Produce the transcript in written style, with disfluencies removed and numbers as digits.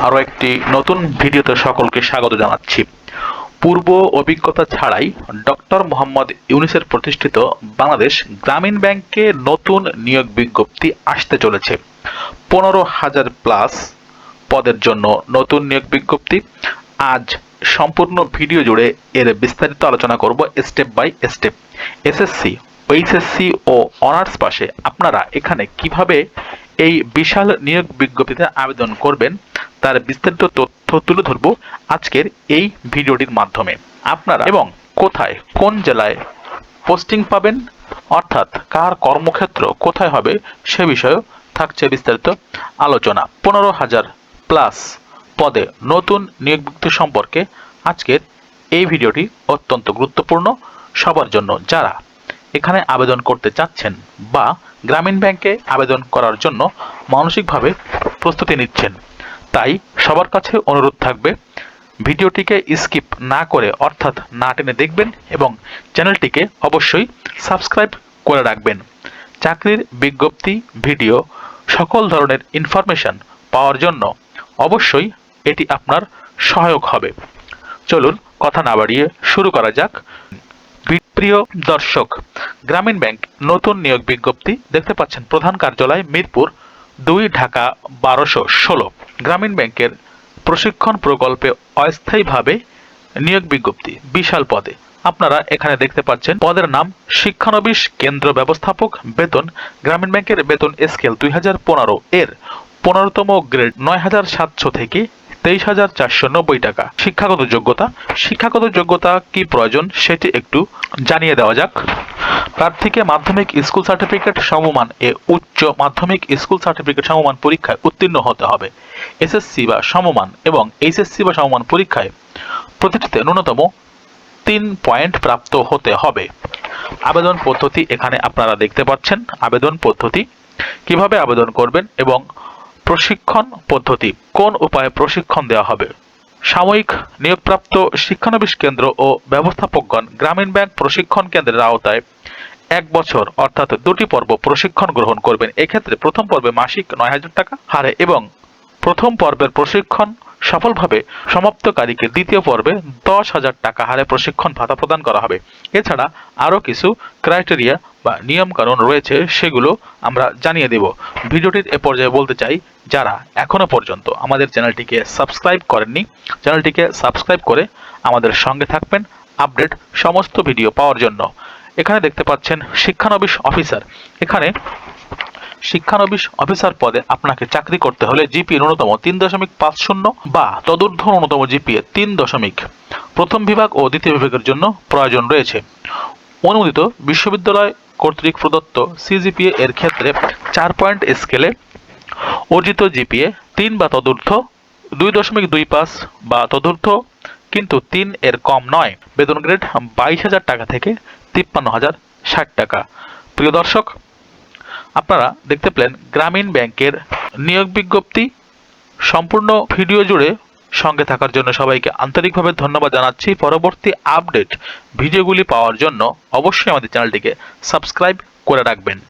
আরও একটি নতুন ভিডিওতে সকলকে স্বাগত জানাচ্ছি। পূর্ব অভিজ্ঞতা ছাড়াই ডক্টর মোহাম্মদ ইউনূসের প্রতিষ্ঠিত বাংলাদেশ গ্রামীণ ব্যাংকে নতুন নিয়োগ বিজ্ঞপ্তি আসতে চলেছে। 15,000 প্লাস পদের জন্য নতুন নিয়োগ বিজ্ঞপ্তি। আজ সম্পূর্ণ ভিডিও জুড়ে এর বিস্তারিত আলোচনা করব step by step. SSC, HSC ও অনার্স পাশে আপনারা এখানে কিভাবে এই বিশাল নিয়োগ বিজ্ঞপ্তিতে আবেদন করবেন তার বিস্তারিত তথ্য তুলে ধরব আজকের এই ভিডিওটির মাধ্যমে। আপনারা এবং কোথায়, কোন জেলায় পোস্টিং পাবেন, অর্থাৎ কার কর্মক্ষেত্র কোথায় হবে সে বিষয়েও থাকছে বিস্তারিত আলোচনা। 15,000 প্লাস পদে নতুন নিয়োগ বিজ্ঞপ্তি সম্পর্কে আজকের এই ভিডিওটি অত্যন্ত গুরুত্বপূর্ণ সবার জন্য যারা এখানে আবেদন করতে চাচ্ছেন বা গ্রামীণ ব্যাংকে আবেদন করার জন্য মানসিকভাবে প্রস্তুতি নিচ্ছেন। তাই সবার কাছে অনুরোধ থাকবে ভিডিওটিকে স্কিপ না করে অর্থাৎ না টেনে দেখবেন এবং চ্যানেলটিকে অবশ্যই সাবস্ক্রাইব করে রাখবেন। চাকরির বিজ্ঞপ্তি, ভিডিও, সকল ধরনের ইনফরমেশন পাওয়ার জন্য অবশ্যই এটি আপনার সহায়ক হবে। চলুন কথা না বাড়িয়ে শুরু করা যাক। প্রিয় দর্শক, গ্রামীণ ব্যাংক নতুন নিয়োগ বিজ্ঞপ্তি দেখতে পাচ্ছেন। প্রধান কার্যালয় মিরপুর 2, ঢাকা 1216। গ্রামীণ ব্যাংকের প্রশিক্ষণ প্রকল্পে অস্থায়ীভাবে নিয়োগ বিজ্ঞপ্তি, বিশাল পদে। আপনারা এখানে দেখতে পাচ্ছেন পদের নাম শিক্ষানবিশ কেন্দ্র ব্যবস্থাপক। বেতন গ্রামীণ ব্যাংকের বেতন স্কেল 2015 এর 15তম গ্রেড 9,700 থেকে 23,490 টাকা। শিক্ষাগত যোগ্যতা কি প্রয়োজন সেটি একটু জানিয়ে দেওয়া যাক। প্রার্থীকে মাধ্যমিক স্কুল সার্টিফিকেট সমমান উচ্চ মাধ্যমিক স্কুল সার্টিফিকেট সমমান পরীক্ষায় উত্তীর্ণ হতে হবে। এসএসসি বা সমমান এবং এইচএসসি বা সমমান পরীক্ষায় প্রতিটিতে ন্যূনতম 3 পয়েন্ট প্রাপ্ত হতে হবে। আবেদন পদ্ধতি এখানে আপনারা দেখতে পাচ্ছেন। আবেদন পদ্ধতি কিভাবে আবেদন করবেন এবং প্রশিক্ষণ পদ্ধতি, কোন উপায়ে প্রশিক্ষণ দেওয়া হবে। সাময়িক নিয়োগপ্রাপ্ত শিক্ষানবিশ কেন্দ্র ও ব্যবস্থাপকগণ গ্রামীণ ব্যাংক প্রশিক্ষণ কেন্দ্রের আওতায় 1 বছর অর্থাৎ 2টি পর্ব প্রশিক্ষণ গ্রহণ করবেন। এক্ষেত্রে প্রথম পর্বে মাসিক 9,000 টাকা হারে এবং প্রথম পর্বের প্রশিক্ষণ সফলভাবে সমাপ্তকারীকে দ্বিতীয় পর্বে 10,000 টাকা হারে প্রশিক্ষণ ভাতা প্রদান করা হবে। এছাড়া আরও কিছু ক্রাইটেরিয়া বা নিয়মকানুন রয়েছে, সেগুলো আমরা জানিয়ে দেব। ভিডিওটির এ পর্যায়ে বলতে চাই, যারা এখনো পর্যন্ত আমাদের চ্যানেলটিকে সাবস্ক্রাইব করেননি, চ্যানেলটিকে সাবস্ক্রাইব করে আমাদের সঙ্গে থাকবেন আপডেট সমস্ত ভিডিও পাওয়ার জন্য। এখানে দেখতে পাচ্ছেন শিক্ষানবিশ অফিসার। এখানে শিক্ষানবিশ অফিসার পদে আপনাকে চাকরি করতে হলে জিপিএ ন্যূনতম 3.50 বা তদূর্ধ্ব ন্যূনতম জিপিএ 3 প্রথম বিভাগ ও দ্বিতীয় বিভাগের জন্য প্রয়োজন রয়েছে। অনুমোদিত বিশ্ববিদ্যালয় কর্তৃক প্রদত্ত সিজিপিএ এর ক্ষেত্রে 4 পয়েন্ট স্কেলে অর্জিত জিপিএ 3 বা তদূর্ধ্ব, 2.25 বা তদূর্ধ্ব কিন্তু 3 এর কম নয়। বেতন গ্রেড 22,000 টাকা থেকে 53,060 টাকা। প্রিয় দর্শক, আপনারা দেখতে পেলেন গ্রামীণ ব্যাংকের নিয়োগ বিজ্ঞপ্তি। সম্পূর্ণ ভিডিও জুড়ে সঙ্গে থাকার জন্য সবাইকে আন্তরিকভাবে ধন্যবাদ জানাচ্ছি। পরবর্তী আপডেট ভিডিওগুলি পাওয়ার জন্য অবশ্যই আমাদের চ্যানেলটিকে সাবস্ক্রাইব করে রাখবেন।